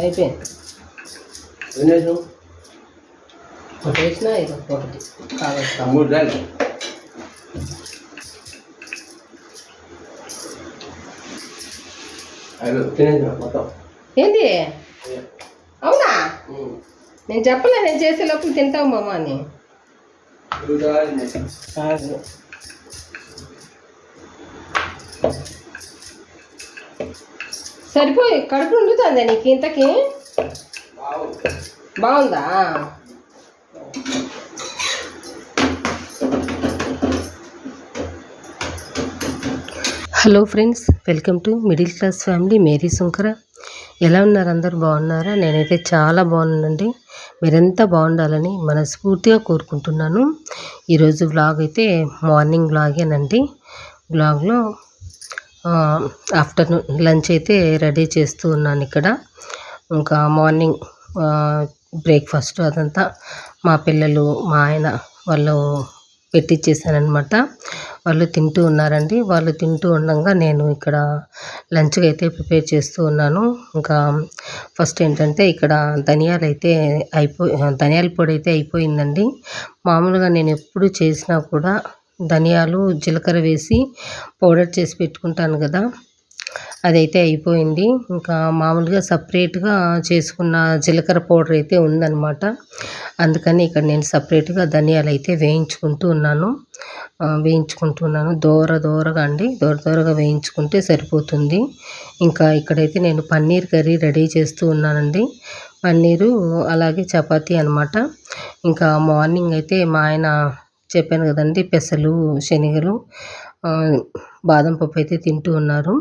అయిపోయింది. ఒకటి వేసినా ఒకటి కావాలి. 3 దాన్ని మొత్తం ఏంది? అవునా? నేను చెప్పలే, నేను చేసే లోపల తింటావు మామ అని. సరిపోయి కడుపు ఉండుతుందా నీకు ఇంతకి? బాగుందా? Hello friends, welcome to middle class family Mary Shankara. ఎలా ఉన్నారు? అందరు బాగున్నారా? నేనైతే చాలా బాగున్నానండి. మీరెంత బాగుండాలని మనస్ఫూర్తిగా కోరుకుంటున్నాను. ఈరోజు వ్లాగ్ అయితే మార్నింగ్ వ్లాగేనండి. వ్లాగ్లో ఆఫ్టర్నూన్ లంచ్ అయితే రెడీ చేస్తూ ఉన్నాను ఇక్కడ. ఇంకా మార్నింగ్ బ్రేక్ఫాస్ట్ అదంతా మా పిల్లలు మా ఆయన వాళ్ళు పెట్టించేసానమాట. వాళ్ళు తింటూ ఉన్నారండి. వాళ్ళు తింటూ ఉండగా నేను ఇక్కడ లంచ్కి అయితే ప్రిపేర్ చేస్తూ ఉన్నాను. ఇంకా ఫస్ట్ ఏంటంటే ఇక్కడ ధనియాల పొడి అయితే అయిపోయిందండి. మామూలుగా నేను ఎప్పుడు చేసినా కూడా ధనియాలు జీలకర్ర వేసి పౌడర్ చేసి పెట్టుకుంటాను కదా, అదైతే అయిపోయింది. ఇంకా మామూలుగా సపరేట్గా చేసుకున్న జీలకర్ర పౌడర్ అయితే ఉందన్నమాట. అందుకని ఇక్కడ నేను సపరేట్గా ధనియాలు అయితే వేయించుకుంటున్నాను. దూరగా వేయించుకుంటే సరిపోతుంది. ఇంకా ఇక్కడైతే నేను పన్నీర్ కర్రీ రెడీ చేస్తూ ఉన్నానండి. పన్నీరు అలాగే చపాతీ అనమాట. ఇంకా మార్నింగ్ అయితే మా ఆయన చెప్పాను కదండి, పెసలు శనగలు బాదం పప్పు అయితే తింటూ ఉన్నారు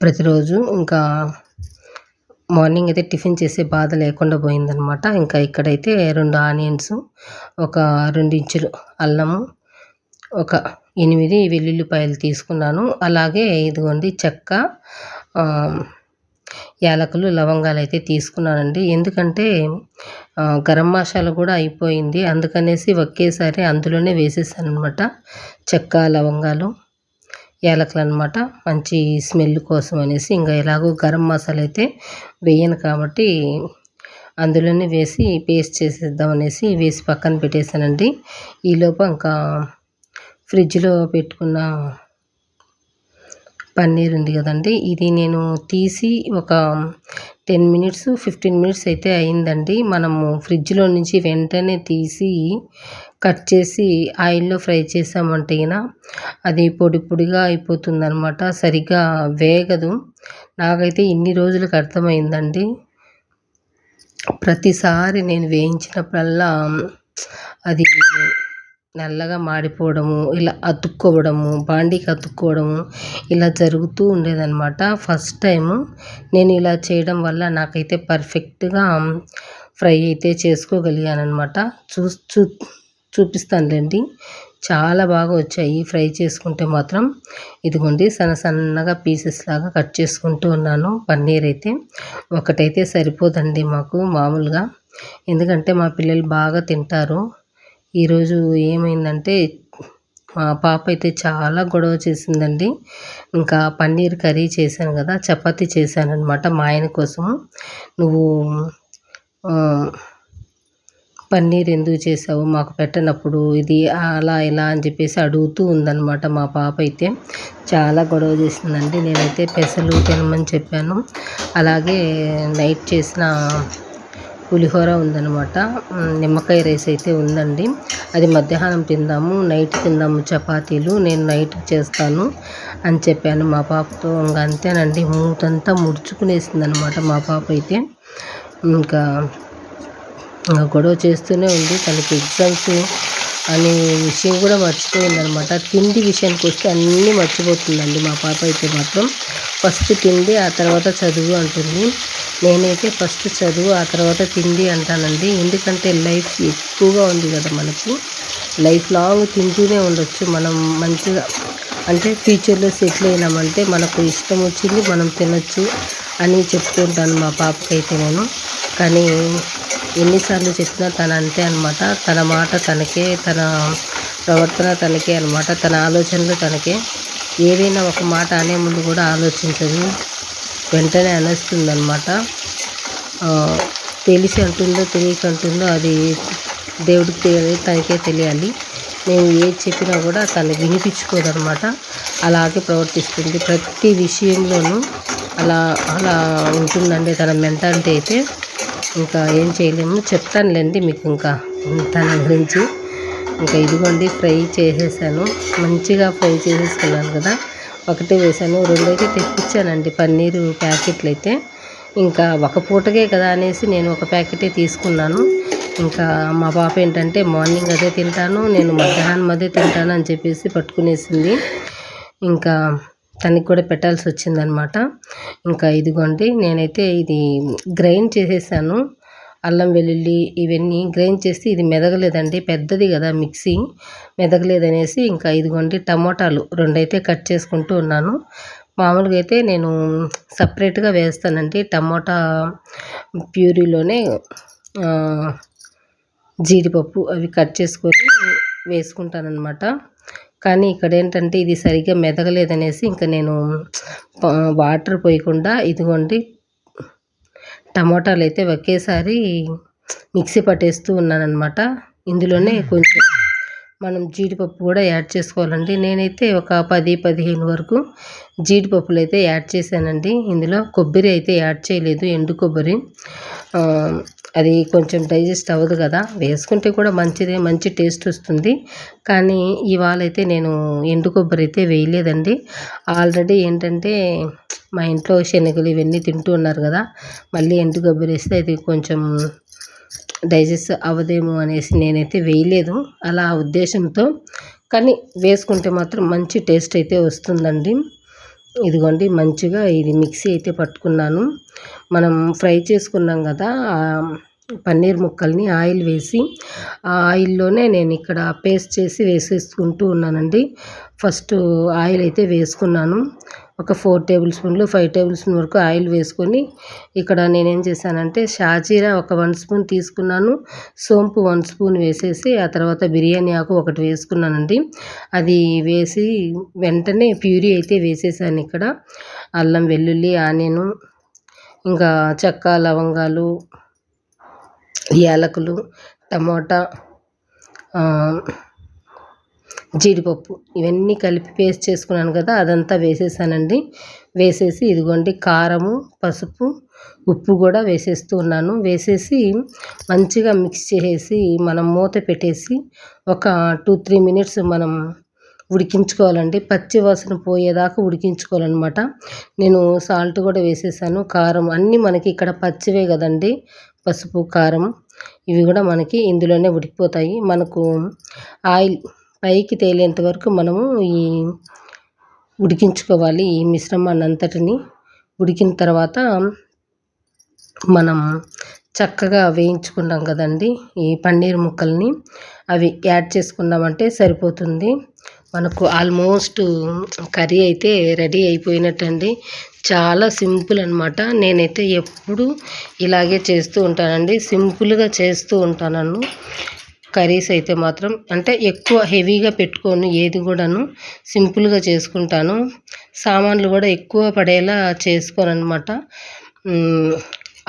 ప్రతిరోజు. ఇంకా మార్నింగ్ అయితే టిఫిన్ చేసే బాధ లేకుండా పోయిందనమాట. ఇంకా ఇక్కడైతే 2 ఆనియన్స్, ఒక 2 ఇంచులు అల్లము, ఒక 8 వెల్లుల్లిపాయలు తీసుకున్నాను. అలాగే ఇదిగోండి చెక్క, యాలకులు, లవంగాలు అయితే తీసుకున్నానండి. ఎందుకంటే గరం మసాలా కూడా అయిపోయింది, అందుకనేసి ఒకేసారి అందులోనే వేసేసాను అనమాట. చెక్క, లవంగాలు, యాలకులు అనమాట, మంచి స్మెల్ కోసం అనేసి. ఇంకా ఎలాగో గరం మసాలా అయితే వేయను కాబట్టి అందులోనే వేసి పేస్ట్ చేసేద్దాం అనేసి వేసి పక్కన పెట్టేశానండి. ఈలోపు ఇంకా ఫ్రిడ్జ్లో పెట్టుకున్న పన్నీర్ ఉంది కదండి, ఇది నేను తీసి ఒక 10 మినిట్స్ 15 మినిట్స్ అయితే అయిందండి. మనము ఫ్రిడ్జ్లో నుంచి వెంటనే తీసి కట్ చేసి ఆయిల్లో ఫ్రై చేసామంటే అది పొడి పొడిగా అయిపోతుందన్నమాట, సరిగ్గా వేగదు. నాకైతే ఇన్ని రోజులకు అర్థమైందండి. ప్రతిసారి నేను వేయించినప్పుడల్లా అది నల్లగా మాడిపోవడము, ఇలా అతుక్కోవడము, బాండీకి అతుక్కోవడము ఇలా జరుగుతూ ఉండేదన్నమాట. ఫస్ట్ టైము నేను ఇలా చేయడం వల్ల నాకైతే పర్ఫెక్ట్గా ఫ్రై అయితే చేసుకోగలిగానమాట. చూపిస్తానులేండి, చాలా బాగా వచ్చాయి ఫ్రై చేసుకుంటే మాత్రం. ఇదిగోండి సన్నగా పీసెస్ లాగా కట్ చేసుకుంటూ ఉన్నాను. పన్నీర్ అయితే ఒకటైతే సరిపోదండి మాకు మామూలుగా, ఎందుకంటే మా పిల్లలు బాగా తింటారు. ఈరోజు ఏమైందంటే మా పాప అయితే చాలా గొడవ చేసిందండి. ఇంకా పన్నీర్ కర్రీ చేశాను కదా, చపాతీ చేశాను అనమాట మా ఆయన కోసము. నువ్వు పన్నీర్ ఎందుకు చేసావు మాకు పెట్టనప్పుడు, ఇది అలా ఇలా అని చెప్పేసి అడుగుతూ ఉందన్నమాట. మా పాప అయితే చాలా గొడవ చేసిందండి. నేనైతే పెసలు తినమని చెప్పాను. అలాగే నైట్ చేసిన పులిహోర ఉందన్నమాట, నిమ్మకాయ రైస్ అయితే ఉందండి. అది మధ్యాహ్నం తిందాము, నైట్ తిందాము చపాతీలు, నేను నైట్ చేస్తాను అని చెప్పాను మా పాపతో. ఇంకా అంతేనండి, మూతంతా ముడుచుకునేసింది అనమాట మా పాప అయితే. ఇంకా గొడవ చేస్తూనే ఉంది. తనకి ఎగ్జామ్స్ అనే విషయం కూడా మర్చిపోయిందనమాట. తిండి విషయానికి వస్తే అన్నీ మర్చిపోతుందండి మా పాప అయితే మాత్రం. ఫస్ట్ తిండి, ఆ తర్వాత చదువు అంటుంది. నేనైతే ఫస్ట్ చదువు, ఆ తర్వాత తిండి అంటానండి. ఎందుకంటే లైఫ్ ఎక్కువగా ఉంది కదా మనకి, లైఫ్ లాంగ్ తింటూనే ఉండొచ్చు మనం మంచిగా. అంటే ఫ్యూచర్లో సెటిల్ అయినామంటే మనకు ఇష్టం వచ్చింది మనం తినొచ్చు అని చెప్తుంటాను మా పాపకైతే నేను. కానీ ఎన్నిసార్లు చెప్పినా తను అంతే అనమాట. తన మాట తనకే, తన ప్రవర్తన తనకే అనమాట, తన ఆలోచనలు తనకే. ఏదైనా ఒక మాట అనే ముందు కూడా ఆలోచించదు, వెంటనే అనేస్తుందన్నమాట. తెలిసి అంటుందో తెలియక అంటుందో అది దేవుడికి తెలియాలి, తనకే తెలియాలి. నేను ఏది చెప్పినా కూడా తను వినిపించుకోదనమాట. అలాగే ప్రవర్తిస్తుంది ప్రతి విషయంలోనూ. అలా అలా ఉంటుందండి తన మెంటాలిటీ అయితే. ఇంకా ఏం చేయలేము, చెప్తానులేండి మీకు ఇంకా తన గురించి. ఇంకా ఇదిగోండి ఫ్రై చేసేసాను, మంచిగా ఫ్రై చేసేసుకున్నాను కదా. ఒకటే వేసాను, రెండైతే తెప్పించానండి పన్నీరు ప్యాకెట్లు అయితే. ఇంకా ఒక పూటకే కదా అనేసి నేను ఒక ప్యాకెటే తీసుకున్నాను. ఇంకా మా పాప ఏంటంటే మార్నింగ్ అదే తింటాను, నేను మధ్యాహ్నం అదే తింటాను అని చెప్పేసి పట్టుకునేసింది. ఇంకా తనకి కూడా పెట్టాల్సి వచ్చిందనమాట. ఇంకా ఇదిగోండి నేనైతే ఇది గ్రైండ్ చేసేసాను. అల్లం వెల్లుల్లి ఇవన్నీ గ్రైండ్ చేసి, ఇది మెదగలేదండి, పెద్దది కదా మిక్సీ, మెదగలేదనేసి ఇంకా ఇదిగోండి టమోటాలు 2 అయితే కట్ చేసుకుంటూ ఉన్నాను. మామూలుగా అయితే నేను సపరేట్గా వేస్తానండి టమోటా ప్యూరీలోనే జీడిపప్పు అవి కట్ చేసుకొని వేసుకుంటానన్నమాట. కానీ ఇక్కడ ఏంటంటే ఇది సరిగ్గా మెదగలేదనేసి ఇంకా నేను వాటర్ పోయకుండా ఇదిగోండి టమోటాలు అయితే ఒకేసారి మిక్సీ పట్టేస్తూ ఉన్నానన్నమాట. ఇందులోనే కొంచెం మనం జీడిపప్పు కూడా యాడ్ చేసుకోవాలండి. నేనైతే ఒక 10-15 వరకు జీడిపప్పులు అయితే యాడ్ చేశానండి. ఇందులో కొబ్బరి అయితే యాడ్ చేయలేదు, ఎండు కొబ్బరి. అది కొంచెం డైజెస్ట్ అవ్వదు కదా, వేసుకుంటే కూడా మంచిదే, మంచి టేస్ట్ వస్తుంది. కానీ ఇవాళ అయితే నేను ఎండు కొబ్బరి అయితే వేయలేదండి. ఆల్రెడీ ఏంటంటే మా ఇంట్లో శనగలు ఇవన్నీ తింటూ ఉన్నారు కదా, మళ్ళీ ఎండు కొబ్బరి వేస్తే అది కొంచెం డైజెస్ట్ అవ్వదేమో అనేసి నేనైతే వేయలేదు అలా ఉద్దేశంతో. కానీ వేసుకుంటే మాత్రం మంచి టేస్ట్ అయితే వస్తుందండి. ఇదిగోండి మంచిగా ఇది మిక్సీ అయితే పట్టుకున్నాను. మనం ఫ్రై చేసుకున్నాం కదా పన్నీర్ ముక్కల్ని ఆయిల్ వేసి, ఆ ఆయిల్లోనే నేను ఇక్కడ పేస్ట్ చేసి వేసేసుకుంటూ ఉన్నానండి. ఫస్ట్ ఆయిల్ అయితే వేసుకున్నాను, ఒక 4 టేబుల్ స్పూన్లు 5 టేబుల్ స్పూన్ వరకు ఆయిల్ వేసుకొని, ఇక్కడ నేనేం చేశానంటే షాజీరా ఒక 1 స్పూన్ తీసుకున్నాను, సోంపు 1 స్పూన్ వేసేసి ఆ తర్వాత బిర్యానీ ఆకు ఒకటి వేసుకున్నానండి. అది వేసి వెంటనే ప్యూరీ అయితే వేసేసాను. ఇక్కడ అల్లం వెల్లుల్లి ఆనియను ఇంకా చెక్క లవంగాలు యాలకులు టమోటా జీడిపప్పు ఇవన్నీ కలిపి పేస్ట్ చేసుకున్నాను కదా, అదంతా వేసేసానండి. వేసేసి ఇదిగోండి కారము పసుపు ఉప్పు కూడా వేసేస్తూ ఉన్నాను. వేసేసి మంచిగా మిక్స్ చేసేసి మనం మూత పెట్టేసి ఒక 2-3 మినిట్స్ మనం ఉడికించుకోవాలండి. పచ్చి వాసన పోయేదాకా ఉడికించుకోవాలన్నమాట. నేను సాల్ట్ కూడా వేసేసాను, కారం అన్నీ మనకి ఇక్కడ పచ్చివే కదండి, పసుపు కారం ఇవి కూడా మనకి ఇందులోనే ఉడికిపోతాయి. మనకు ఆయిల్ పైకి తేలేంత వరకు మనము ఈ ఉడికించుకోవాలి ఈ మిశ్రమాన్ని అంతటిని. ఉడికిన తర్వాత మనం చక్కగా వేయించుకున్నాం కదండి ఈ పన్నీర్ ముక్కల్ని, అవి యాడ్ చేసుకున్నామంటే సరిపోతుంది. మనకు ఆల్మోస్ట్ కర్రీ అయితే రెడీ అయిపోయినట్టండి. చాలా సింపుల్ అనమాట. నేనైతే ఎప్పుడు ఇలాగే చేస్తూ ఉంటానండి, సింపుల్గా చేస్తూ ఉంటాను కర్రీస్ అయితే మాత్రం. అంటే ఎక్కువ హెవీగా పెట్టుకోను, ఏది కూడాను సింపుల్గా చేసుకుంటాను. సామాన్లు కూడా ఎక్కువ పడేలా చేసుకోనన్నమాట.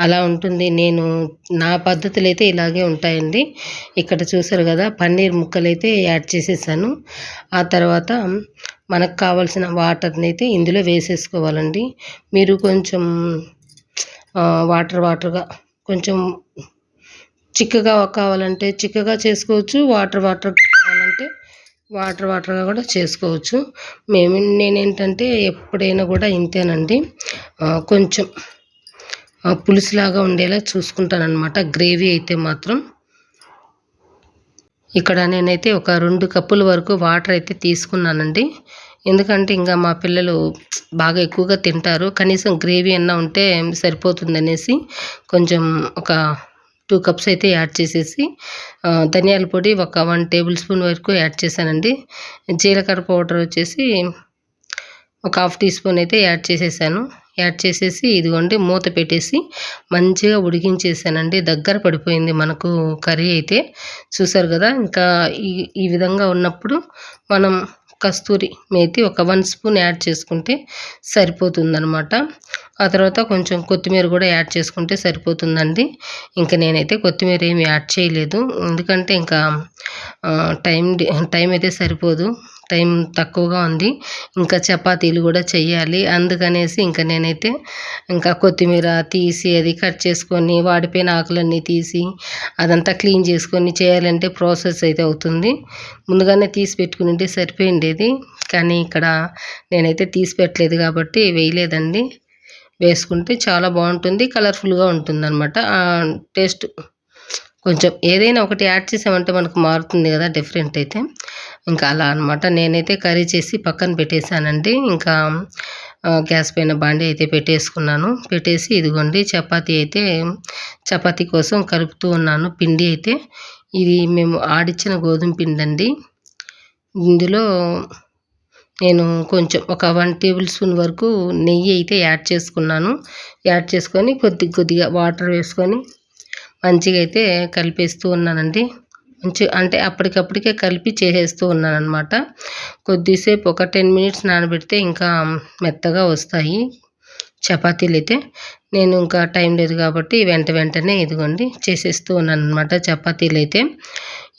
అలా ఉంటుంది. నా పద్ధతులు అయితే ఇలాగే ఉంటాయండి. ఇక్కడ చూసారు కదా పన్నీర్ ముక్కలు అయితే యాడ్ చేసేసాను. ఆ తర్వాత మనకు కావాల్సిన వాటర్ని అయితే ఇందులో వేసేసుకోవాలండి. మీరు కొంచెం వాటర్గా కొంచెం చిక్కగా కావాలంటే చిక్కగా చేసుకోవచ్చు, వాటర్ కావాలంటే వాటర్గా కూడా చేసుకోవచ్చు. నేనేంటంటే ఎప్పుడైనా కూడా ఇంతేనండి, కొంచెం పులుసులాగా ఉండేలా చూసుకుంటానన్నమాట గ్రేవీ అయితే మాత్రం. ఇక్కడ నేనైతే ఒక 2 కప్పుల వరకు వాటర్ అయితే తీసుకున్నానండి. ఎందుకంటే ఇంకా మా పిల్లలు బాగా ఎక్కువగా తింటారు, కనీసం గ్రేవీ అన్నా ఉంటే సరిపోతుందనేసి కొంచెం ఒక 2 కప్స్ అయితే యాడ్ చేసేసి, ధనియాల పొడి ఒక 1 టేబుల్ స్పూన్ వరకు యాడ్ చేశానండి. జీలకర్ర పౌడర్ వచ్చేసి ఒక 1/2 టీ స్పూన్ అయితే యాడ్ చేసేసాను. యాడ్ చేసేసి ఇదిగోండి మూత పెట్టేసి మంచిగా ఉడికించేసానండి. దగ్గర పడిపోయింది మనకు కర్రీ అయితే, చూసారు కదా. ఇంకా ఈ విధంగా ఉన్నప్పుడు మనం కస్తూరి మేతి ఒక 1 స్పూన్ యాడ్ చేసుకుంటే సరిపోతుందనమాట. ఆ తర్వాత కొంచెం కొత్తిమీర కూడా యాడ్ చేసుకుంటే సరిపోతుందండి. ఇంకా నేనైతే కొత్తిమీర ఏమి యాడ్ చేయలేదు, ఎందుకంటే ఇంకా టైం అయితే సరిపోదు, టైం తక్కువగా ఉంది. ఇంకా చపాతీలు కూడా చెయ్యాలి, అందుకనేసి ఇంకా నేనైతే ఇంకా కొత్తిమీర తీసి అది కట్ చేసుకొని వాడిపోయిన ఆకులన్నీ తీసి అదంతా క్లీన్ చేసుకొని చేయాలంటే ప్రాసెస్ అయితే అవుతుంది. ముందుగానే తీసి పెట్టుకుని సరిపోయిండేది, కానీ ఇక్కడ నేనైతే తీసి పెట్టలేదు కాబట్టి వేయలేదండి. వేసుకుంటే చాలా బాగుంటుంది, కలర్ఫుల్గా ఉంటుందన్నమాట. టేస్ట్ కొంచెం ఏదైనా ఒకటి యాడ్ చేసామంటే మనకు మారుతుంది కదా డిఫరెంట్ అయితే. ఇంకా అలా అనమాట. నేనైతే కర్రీ చేసి పక్కన పెట్టేశానండి. ఇంకా గ్యాస్ పైన బాండీ అయితే పెట్టేసుకున్నాను. పెట్టేసి ఇదిగోండి చపాతీ కోసం కలుపుతూ ఉన్నాను. పిండి అయితే ఇది మేము ఆడిచ్చిన గోధుమ పిండి అండి. ఇందులో నేను కొంచెం ఒక 1 టేబుల్ స్పూన్ వరకు నెయ్యి అయితే యాడ్ చేసుకున్నాను. యాడ్ చేసుకొని కొద్దిగా వాటర్ వేసుకొని మంచిగా అయితే కలిపేస్తూ ఉన్నానండి. అంటే అప్పటికప్పటికే కలిపి చేసేస్తూ ఉన్నానన్నమాట. కొద్దిసేపు ఒక 10 మినిట్స్ నానబెడితే ఇంకా మెత్తగా వస్తాయి చపాతీలు అయితే. నేను ఇంకా టైం లేదు కాబట్టి వెంటనే ఇదిగోండి చేసేస్తూ ఉన్నానన్నమాట చపాతీలు అయితే.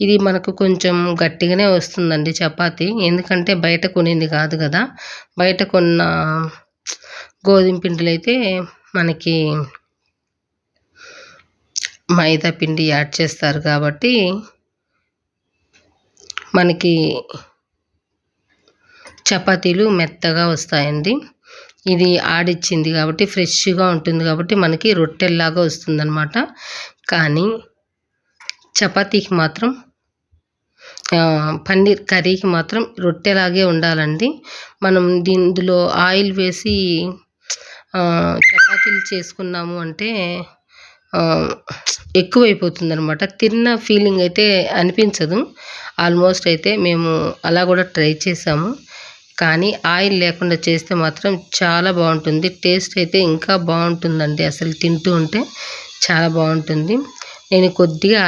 ఇది మనకు కొంచెం గట్టిగానే వస్తుందండి చపాతీ, ఎందుకంటే బయట కొనింది కాదు కదా. బయట కొన్న గోధుమ పిండిలు అయితే మనకి మైదా పిండి యాడ్ చేస్తారు కాబట్టి మనకి చపాతీలు మెత్తగా వస్తాయండి. ఇది ఆడిచ్చింది కాబట్టి ఫ్రెష్గా ఉంటుంది కాబట్టి మనకి రొట్టెల్లాగా వస్తుందన్నమాట. కానీ చపాతీకి మాత్రం పన్నీర్ కర్రీకి మాత్రం రొట్టెలాగే ఉండాలండి. మనం ఇందులో ఆయిల్ వేసి చపాతీలు చేసుకున్నాము అంటే ఎక్కువైపోతుందనమాట. తిన్న ఫీలింగ్ అయితే అనిపించదు. ఆల్మోస్ట్ అయితే మేము అలా కూడా ట్రై చేసాము, కానీ ఆయిల్ లేకుండా చేస్తే మాత్రం చాలా బాగుంటుంది. టేస్ట్ అయితే ఇంకా బాగుంటుందండి, అసలు తింటూ ఉంటే చాలా బాగుంటుంది. నేను కొద్దిగా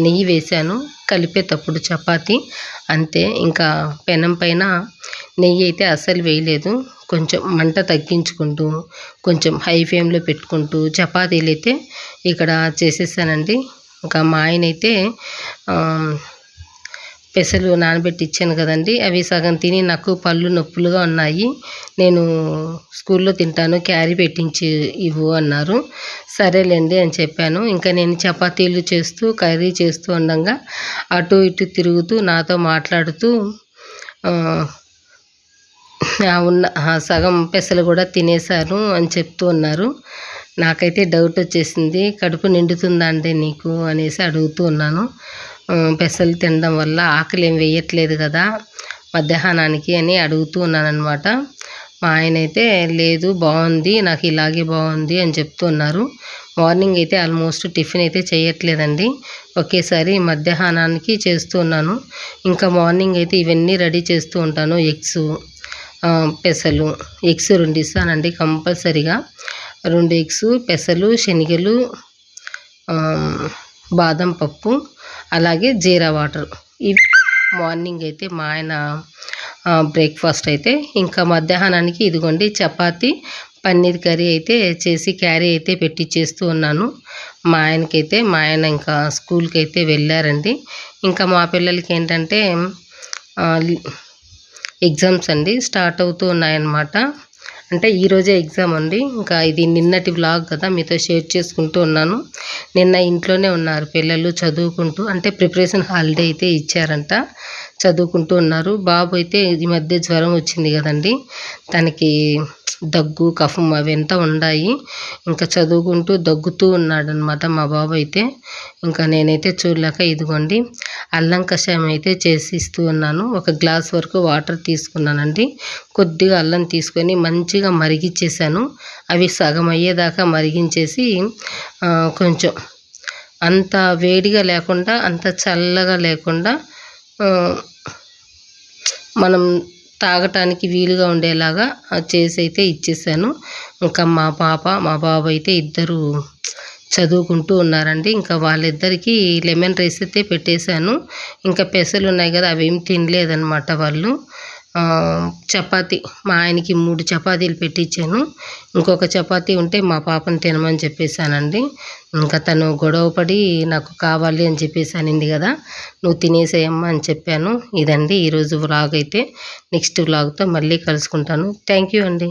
నెయ్యి వేశాను కలిపేటప్పుడు చపాతీ, అంతే. ఇంకా పెనం పైన నెయ్యి అయితే అస్సలు వేయలేదు. కొంచెం మంట తగ్గించుకుంటూ కొంచెం హై ఫ్లేమ్లో పెట్టుకుంటూ చపాతీలు అయితే ఇక్కడ చేసేసానండి. ఇంకా మా ఆయన అయితే పెసలు నానబెట్టి ఇచ్చాను కదండి, అవి సగం తిని నాకు పళ్ళు నొప్పులుగా ఉన్నాయి, నేను స్కూల్లో తింటాను, క్యారీ పెట్టించి ఇవ్వు అన్నారు. సరేలేండి అని చెప్పాను. ఇంకా నేను చపాతీలు చేస్తూ కర్రీ చేస్తూ ఉండగా అటు ఇటు తిరుగుతూ నాతో మాట్లాడుతూ సగం పెసలు కూడా తినేశారు అని చెప్తూ ఉన్నారు. నాకైతే డౌట్ వచ్చేసింది, కడుపు నిండుతుందా అండి నీకు అనేసి అడుగుతూ ఉన్నాను. పెసలు తినడం వల్ల ఆకలి ఏం వేయట్లేదు కదా మధ్యాహ్నానికి అని అడుగుతూ ఉన్నానన్నమాట. మా ఆయన అయితే లేదు బాగుంది, నాకు ఇలాగే బాగుంది అని చెప్తున్నారు. మార్నింగ్ అయితే ఆల్మోస్ట్ టిఫిన్ అయితే చేయట్లేదండి, ఒకేసారి మధ్యాహ్నానికి చేస్తూ ఉన్నాను. ఇంకా మార్నింగ్ అయితే ఇవన్నీ రెడీ చేస్తూ ఉంటాను. పెసలు ఎగ్స్ 2 ఇస్తానండి కంపల్సరీగా. 2 ఎగ్స్, పెసలు, శనగలు, బాదం పప్పు, అలాగే జీరా వాటర్, ఇవి మార్నింగ్ అయితే మా ఆయన బ్రేక్ఫాస్ట్ అయితే. ఇంకా మధ్యాహ్నానికి ఇదిగోండి చపాతీ పన్నీర్ కర్రీ అయితే చేసి క్యారీ అయితే పెట్టిచ్చేస్తూ ఉన్నాను మా ఆయన ఇంకా స్కూల్కి అయితే వెళ్ళారండి. ఇంకా మా పిల్లలకి ఏంటంటే ఎగ్జామ్స్ అండి స్టార్ట్ అవుతూ ఉన్నాయన్నమాట. అంటే ఈరోజే ఎగ్జామ్ అండి. ఇంకా ఇది నిన్నటి వ్లాగ్ కదా, మీతో షేర్ చేసుకుంటూ ఉన్నాను. నిన్న ఇంట్లోనే ఉన్నారు పిల్లలు చదువుకుంటూ, అంటే ప్రిపరేషన్ హాలిడే అయితే ఇచ్చారంట, చదువుకుంటూ ఉన్నారు. బాబు అయితే ఈ మధ్య జ్వరం వచ్చింది కదండి, తనకి దగ్గు కఫం అవి ఎంత ఉన్నాయి, ఇంకా చదువుకుంటూ దగ్గుతూ ఉన్నాడనమాట మా బాబు అయితే. ఇంకా నేనైతే చూడలేక ఇదిగోండి అల్లం కషాయం అయితే చేసి ఇస్తూ ఉన్నాను. 1 గ్లాస్ వరకు వాటర్ తీసుకున్నానండి. కొద్దిగా అల్లం తీసుకొని మంచిగా మరిగించేసాను. అవి సగం అయ్యేదాకా మరిగించేసి కొంచెం అంత వేడిగా లేకుండా అంత చల్లగా లేకుండా మనం తాగటానికి వీలుగా ఉండేలాగా చేసి అయితే ఇచ్చేసాను. ఇంకా మా పాప మా బాబు అయితే ఇద్దరు చదువుకుంటూ ఉన్నారండి. ఇంకా వాళ్ళిద్దరికీ లెమన్ రైస్ అయితే పెట్టేశాను. ఇంకా పెసలు ఉన్నాయి కదా, అవేం తినలేదనమాట వాళ్ళు. చపాతీ మా ఆయనకి 3 చపాతీలు పెట్టించాను. ఇంకొక చపాతీ ఉంటే మా పాపను తినమని చెప్పేసానండి. ఇంకా తను గొడవ పడి నాకు కావాలి అని చెప్పేసి అనింది కదా, నువ్వు తినేసేయమ్మా అని చెప్పాను. ఇదండి ఈరోజు వ్లాగ్ అయితే. నెక్స్ట్ వ్లాగ్తో మళ్ళీ కలుసుకుంటాను. థ్యాంక్ యూ అండి.